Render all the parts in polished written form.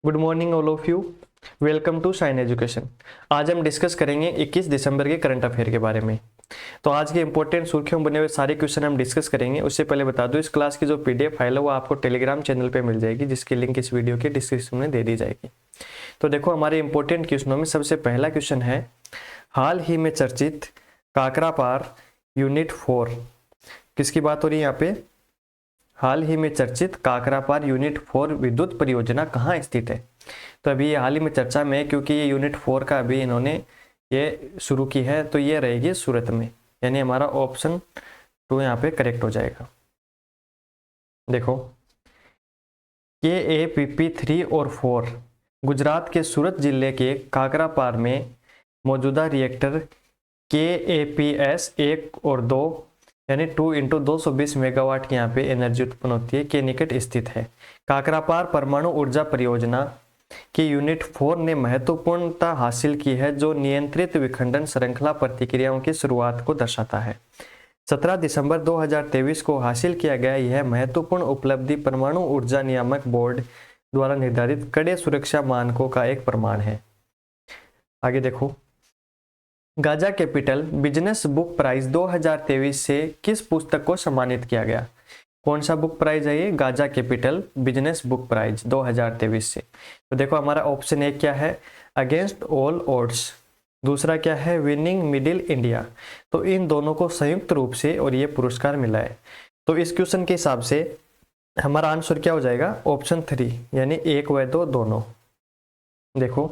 Good morning all of you. Welcome to shine education. आज हम discuss करेंगे 21 दिसंबर के करंट अफेयर के बारे में। तो आज के इंपॉर्टेंट सुर्खियों बने हुए सारे क्वेश्चन हम डिस्कस करेंगे। उससे पहले बता दूं, इस क्लास की जो पीडीएफ फाइल है वो आपको टेलीग्राम चैनल पे मिल जाएगी, जिसकी लिंक इस वीडियो के डिस्क्रिप्शन में दे दी जाएगी। तो देखो, हमारे इंपॉर्टेंट क्वेश्चनों में सबसे पहला क्वेश्चन है, हाल ही में चर्चित काकरापार यूनिट 4, किसकी बात हो रही है यहाँ पे? हाल ही में चर्चित काकरापार यूनिट 4 विद्युत परियोजना कहाँ स्थित है? तो अभी ये हाल ही में चर्चा में है, क्योंकि ये यूनिट 4 का अभी इन्होंने ये शुरू की है, तो ये रहेगी सूरत में, यानी हमारा ऑप्शन 2 यहाँ पे करेक्ट हो जाएगा। देखो, KAPP 3 और 4 गुजरात के सूरत जिले के काकरापार में मौजूदा रिएक्टर KAPS 1 और 2 यानी 2 × 220 मेगावाट की यहाँ पे एनर्जी उत्पन्न होती है के निकट स्थित है। काकरापार परमाणु ऊर्जा परियोजना की यूनिट 4 ने महत्वपूर्णता हासिल की है, जो नियंत्रित विखंडन श्रृंखला प्रतिक्रियाओं की शुरुआत को दर्शाता है। 17 दिसंबर 2023 को हासिल किया गया यह महत्वपूर्ण उपलब्धि परमाणु ऊर्जा नियामक बोर्ड द्वारा निर्धारित कड़े सुरक्षा मानकों का एक प्रमाण है। आगे देखो, Gaja capital business book prize 2023 से किस पुस्तक को सम्मानित किया गया? कौन सा बुक प्राइज है ये? Gaja capital business book prize 2023 से। तो देखो, हमारा ऑप्शन ए क्या है? Against all odds. दूसरा क्या है? Winning middle India. तो इन दोनों को संयुक्त रूप से और ये पुरस्कार मिला है। तो इस क्वेश्चन के हिसाब से हमारा आंसर क्या हो जाएगा? ऑप्शन 3, यानी 1 व 2 दोनों। देखो,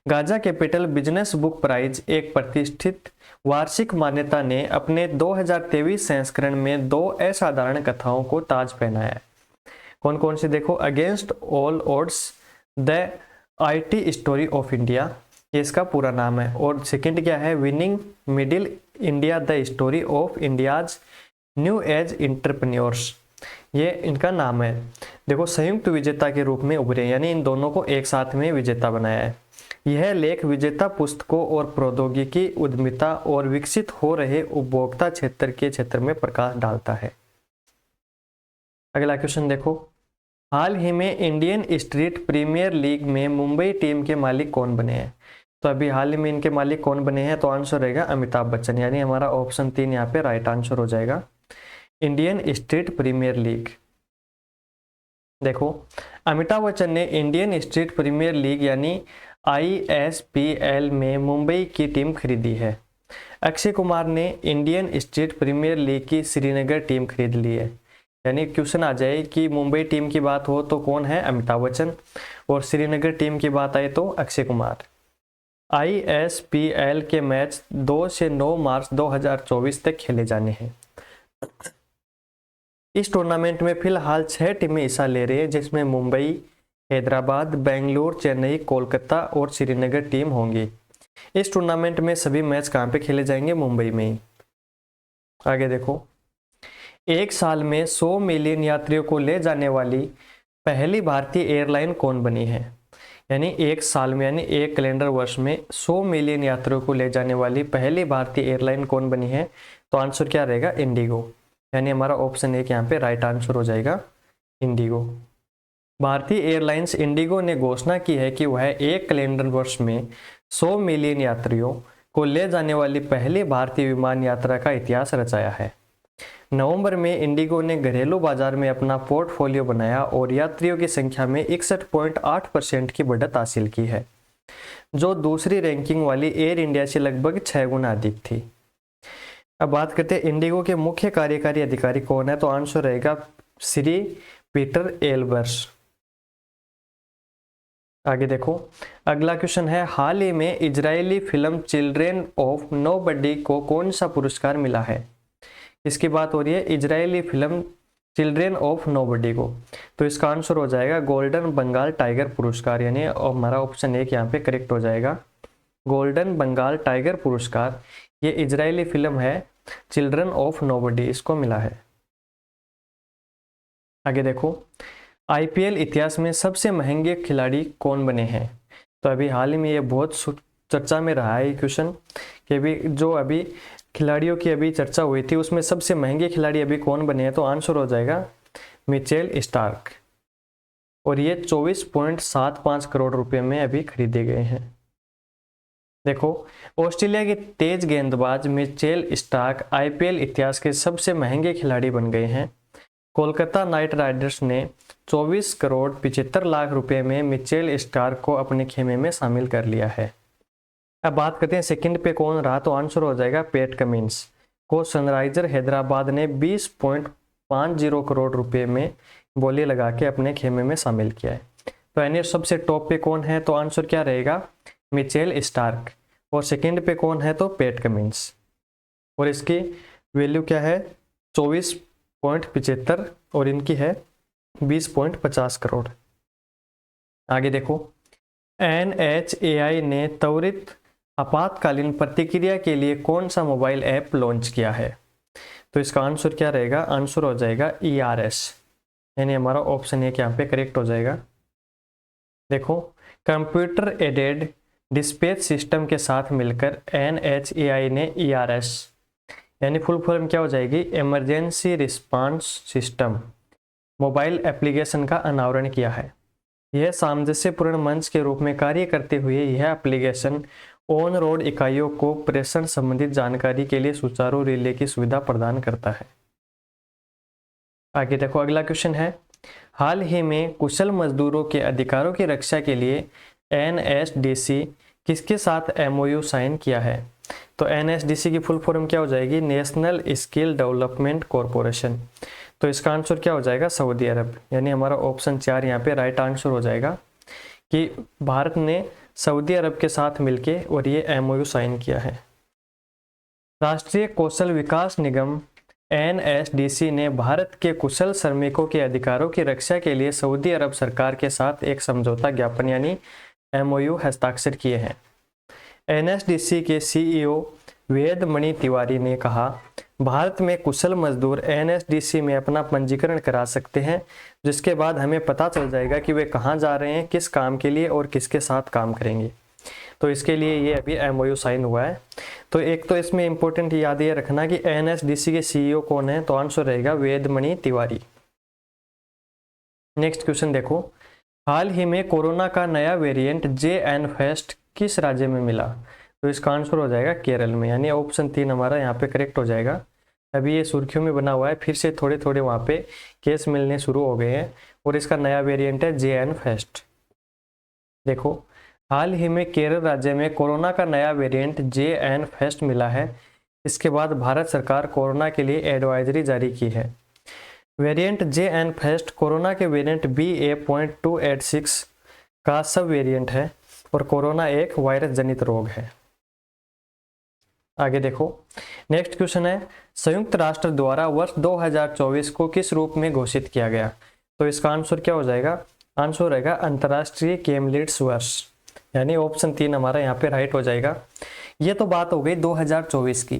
Gaja capital business book prize एक प्रतिष्ठित वार्षिक मान्यता ने अपने 2023 संस्करण में 2 असाधारण कथाओं को ताज पहनाया है। कौन कौन से? देखो, against all odds the IT story of India, ये इसका पूरा नाम है। और सेकंड क्या है? Winning middle India the story of India's new age entrepreneurs, ये इनका नाम है। देखो, संयुक्त विजेता के रूप में उभरे, यानी इन दोनों को एक साथ में विजेता बनाया है। यह लेख विजेता पुस्तकों और प्रौद्योगिकी उद्यमिता और विकसित हो रहे उपभोक्ता क्षेत्र के क्षेत्र में प्रकाश डालता है। अगला क्वेश्चन देखो, हाल ही में इंडियन स्ट्रीट प्रीमियर लीग में मुंबई टीम के मालिक कौन बने हैं? तो अभी हाल ही में इनके मालिक कौन बने हैं? तो आंसर रहेगा अमिताभ बच्चन, यानी हमारा ऑप्शन 3 यहाँ पे राइट आंसर हो जाएगा। Indian street premier league. देखो, अमिताभ बच्चन ने इंडियन स्ट्रीट प्रीमियर लीग यानी ISPL में मुंबई की टीम खरीदी है। अक्षय कुमार ने इंडियन स्ट्रीट प्रीमियर लीग की श्रीनगर टीम खरीद ली है। यानी क्वेश्चन आ जाए कि मुंबई टीम की बात हो तो कौन है? अमिताभ बच्चन, और श्रीनगर टीम की बात आए तो अक्षय कुमार। ISPL के मैच 2 से 9 मार्च 2024 तक खेले जाने हैं। इस टूर्नामेंट में फिलहाल 6 टीमें हिस्सा ले रही है, जिसमें मुंबई, हैदराबाद, बेंगलुरु, चेन्नई, कोलकाता और श्रीनगर टीम होंगी। इस टूर्नामेंट में सभी मैच कहाँ पे खेले जाएंगे? मुंबई में ही। आगे देखो, एक साल में 100 मिलियन यात्रियों को ले जाने वाली पहली भारतीय एयरलाइन कौन बनी है? यानी एक साल में, यानी एक कैलेंडर वर्ष में 100 मिलियन यात्रियों को ले जाने वाली पहली भारतीय एयरलाइन कौन बनी है? तो आंसर क्या रहेगा? इंडिगो, यानी हमारा ऑप्शन 1 यहाँ पे राइट आंसर हो जाएगा, इंडिगो। भारतीय एयरलाइंस इंडिगो ने घोषणा की है कि वह एक कैलेंडर वर्ष में 100 मिलियन यात्रियों को ले जाने वाली पहली भारतीय विमान यात्रा का इतिहास रचाया है। नवंबर में इंडिगो ने घरेलू बाजार में अपना पोर्टफोलियो बनाया और यात्रियों की संख्या में 61.8% की बढ़त हासिल की है, जो दूसरी रैंकिंग वाली एयर इंडिया से लगभग 6 गुना अधिक थी। अब बात करते हैं इंडिगो के मुख्य कार्यकारी अधिकारी कौन है? तो आंसर रहेगा श्री पीटर एल्बर्स। आगे देखो, अगला क्वेश्चन है, हाल ही में Israeli film children of nobody को कौन सा पुरस्कार मिला है? इसकी बात हो रही है, Israeli film children of nobody को। तो इसका आंसर हो जाएगा गोल्डन बंगाल टाइगर पुरस्कार, यानी हमारा ऑप्शन 1 यहाँ पे करेक्ट हो जाएगा। गोल्डन बंगाल टाइगर पुरस्कार ये इजरायली फिल्म है चिल्ड्रन ऑफ नोबडी, इसको मिला है। आगे देखो, IPL इतिहास में सबसे महंगे खिलाड़ी कौन बने हैं? तो अभी हाल ही में ये बहुत चर्चा में रहा है क्वेश्चन, कि अभी जो अभी खिलाड़ियों की अभी चर्चा हुई थी, उसमें सबसे महंगे खिलाड़ी अभी कौन बने हैं? तो आंसर हो जाएगा मिचेल स्टार्क। और ये 24.75 करोड़ रुपए में अभी खरीदे गए हैं। देखो, ऑस्ट्रेलिया के तेज गेंदबाज मिचेल स्टार्क आईपीएल इतिहास के सबसे महंगे खिलाड़ी बन गए हैं। कोलकाता नाइट राइडर्स ने 24 करोड़ 75 लाख रुपए में मिचेल स्टार्क को अपने खेमे में शामिल कर लिया है। अब बात करते हैं सेकंड पे कौन रहा, तो आंसर हो जाएगा पैट कमिंस को सनराइजर हैदराबाद ने 20.50 करोड़ रुपए में बोली लगा के अपने खेमे में शामिल किया है। तो यानी सबसे टॉप पे कौन है, तो आंसर क्या रहेगा, मिचेल स्टार्क। और सेकंड पे कौन है, तो पैट कमिंस। और इसकी वैल्यू क्या है, 24.75 और इनकी है 20.50 करोड़। आगे देखो, NHAI ने त्वरित आपातकालीन प्रतिक्रिया के लिए कौन सा मोबाइल ऐप लॉन्च किया है, तो इसका आंसर क्या रहेगा, आंसर हो जाएगा ERS, यानी हमारा ऑप्शन एक यहाँ पे करेक्ट हो जाएगा। देखो, कंप्यूटर एडेड डिस्पैच सिस्टम के साथ मिलकर NHAI ने ERS यानी फुल फॉर्म क्या हो जाएगी, emergency response system mobile application का अनावरण किया है। यह सामंजस्यपूर्ण मंच के रूप में कार्य करते हुए यह एप्लीकेशन ऑन रोड इकाइयों को प्रेषण संबंधित जानकारी के लिए सुचारू रिले की सुविधा प्रदान करता है। आगे देखो, अगला क्वेश्चन है, हाल ही में कुशल मजदूरों के अधिकारों की रक्षा के लिए NSDC किसके साथ MOU साइन किया है, तो NSDC की फुल फॉर्म क्या हो जाएगी, नेशनल स्किल डेवलपमेंट कॉरपोरेशन। तो इसका आंसर क्या हो जाएगा, सऊदी अरब, यानी हमारा ऑप्शन 4 यहाँ पे राइट आंसर हो जाएगा कि भारत ने सऊदी अरब के साथ मिलके और ये MOU साइन किया है। राष्ट्रीय कौशल विकास निगम NSDC ने भारत के कुशल श्रमिकों के अधिकारों की रक्षा के लिए सऊदी अरब सरकार के साथ एक समझौता ज्ञापन यानी MOU हस्ताक्षर किए हैं। NSDC के CEO वेदमणि तिवारी ने कहा, भारत में कुशल मजदूर NSDC में अपना पंजीकरण करा सकते हैं, जिसके बाद हमें पता चल जाएगा कि वे कहाँ जा रहे हैं, किस काम के लिए और किसके साथ काम करेंगे। तो इसके लिए ये अभी MOU साइन हुआ है। तो एक तो इसमें इंपॉर्टेंट याद ये रखना कि NSDC के CEO कौन है, तो आंसर रहेगा वेदमणि तिवारी। नेक्स्ट क्वेश्चन देखो, हाल ही में कोरोना का नया वेरिएंट JN-Fest किस राज्य में मिला, तो इसका आंसर हो जाएगा केरल में, यानी ऑप्शन 3 हमारा यहाँ पे करेक्ट हो जाएगा। अभी ये सुर्खियों में बना हुआ है, फिर से थोड़े थोड़े वहाँ पे केस मिलने शुरू हो गए हैं और इसका नया वेरिएंट है JN-Fest। देखो, हाल ही में केरल राज्य में कोरोना का नया वेरिएंट JN-Fest मिला है। इसके बाद भारत सरकार कोरोना के लिए एडवाइजरी जारी की है। वेरिएंट JN-Fest कोरोना के वेरिएंट BA.286 का सब वेरिएंट है और कोरोना एक वायरस जनित रोग है। आगे देखो, नेक्स्ट क्वेश्चन है, संयुक्त राष्ट्र द्वारा वर्ष 2024 को किस रूप में घोषित किया गया, तो इसका आंसर क्या हो जाएगा, आंसर रहेगा अंतर्राष्ट्रीय केमलिट्स वर्ष, यानी ऑप्शन 3 हमारा यहाँ पे राइट हो जाएगा। ये तो बात हो गई 2024 की।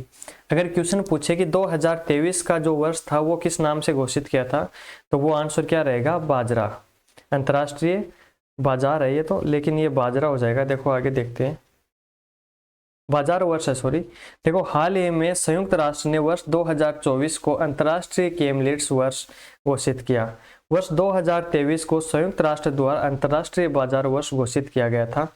अगर क्वेश्चन पूछे कि 2023 का जो वर्ष था वो किस नाम से घोषित किया था, तो वो आंसर क्या रहेगा, बाजरा, अंतर्राष्ट्रीय बाजार है ये तो, लेकिन ये बाजरा हो जाएगा। देखो आगे देखते हैं, बाजार वर्ष है, सॉरी। देखो, हाल ही में संयुक्त राष्ट्र ने वर्ष 2024 को अंतर्राष्ट्रीय केमलिट्स वर्ष घोषित किया। वर्ष 2023 को संयुक्त राष्ट्र द्वारा अंतर्राष्ट्रीय बाजार वर्ष घोषित किया गया था।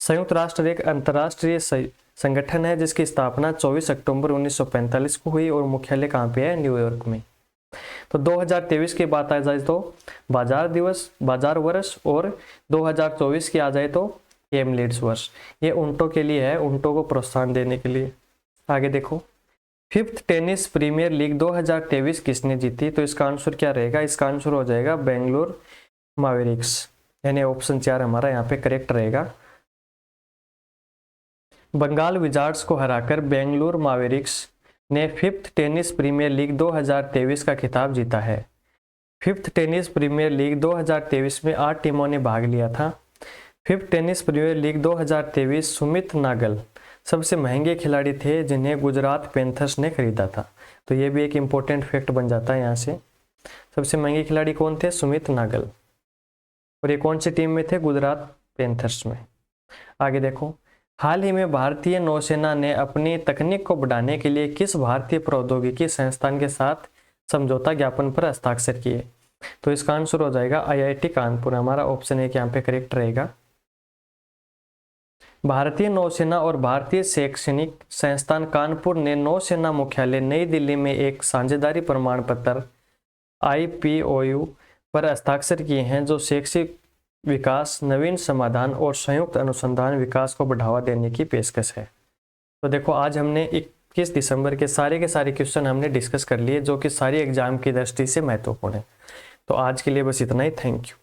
संयुक्त राष्ट्र एक अंतर्राष्ट्रीय संगठन है जिसकी स्थापना 24 अक्टूबर 1945 को हुई और मुख्यालय कहाँ पे है, न्यूयॉर्क में। तो 2023 की बात आ जाए तो बाजार दिवस, बाजार वर्ष, और 2024 की आ जाए तो केमलिट्स वर्ष। ये ऊंटों के लिए है, ऊंटों को प्रोत्साहन देने के लिए। आगे देखो, 5th टेनिस प्रीमियर लीग 2023 किसने जीती, तो इसका आंसर क्या रहेगा, इसका आंसर हो जाएगा बेंगलुरु मैवरिक्स, यानी ऑप्शन 4 हमारा यहाँ पे करेक्ट रहेगा। बंगाल विजार्ड्स को हराकर बेंगलुरु मैवरिक्स ने 5th टेनिस प्रीमियर लीग 2023 का खिताब जीता है। 5th टेनिस प्रीमियर लीग 2023 में 8 टीमों ने भाग लिया था। 5th tennis premier league 2023 Sumit Nagal सबसे महंगे खिलाड़ी थे जिन्हें गुजरात पैंथर्स ने खरीदा था। तो ये भी एक इम्पोर्टेंट फैक्ट बन जाता है यहाँ से। सबसे महंगे खिलाड़ी कौन थे, सुमित नागल, और ये कौन सी टीम में थे, गुजरात पैंथर्स में। आगे देखो, हाल ही में भारतीय नौसेना ने अपनी तकनीक को बढ़ाने के लिए किस भारतीय प्रौद्योगिकी संस्थान के साथ समझौता ज्ञापन पर हस्ताक्षर किए, तो इसका आंसर हो जाएगा आईआईटी कानपुर, हमारा ऑप्शन एक यहाँ पे करेक्ट रहेगा। भारतीय नौसेना और भारतीय शैक्षणिक संस्थान कानपुर ने नौसेना मुख्यालय नई दिल्ली में एक साझेदारी प्रमाण पत्र IPOU पर हस्ताक्षर किए हैं, जो शैक्षिक विकास, नवीन समाधान और संयुक्त अनुसंधान विकास को बढ़ावा देने की पेशकश है। तो देखो आज हमने 21 दिसंबर के सारे क्वेश्चन हमने डिस्कस कर लिए, जो कि सारी एग्जाम की दृष्टि से महत्वपूर्ण है। तो आज के लिए बस इतना ही। Thank you.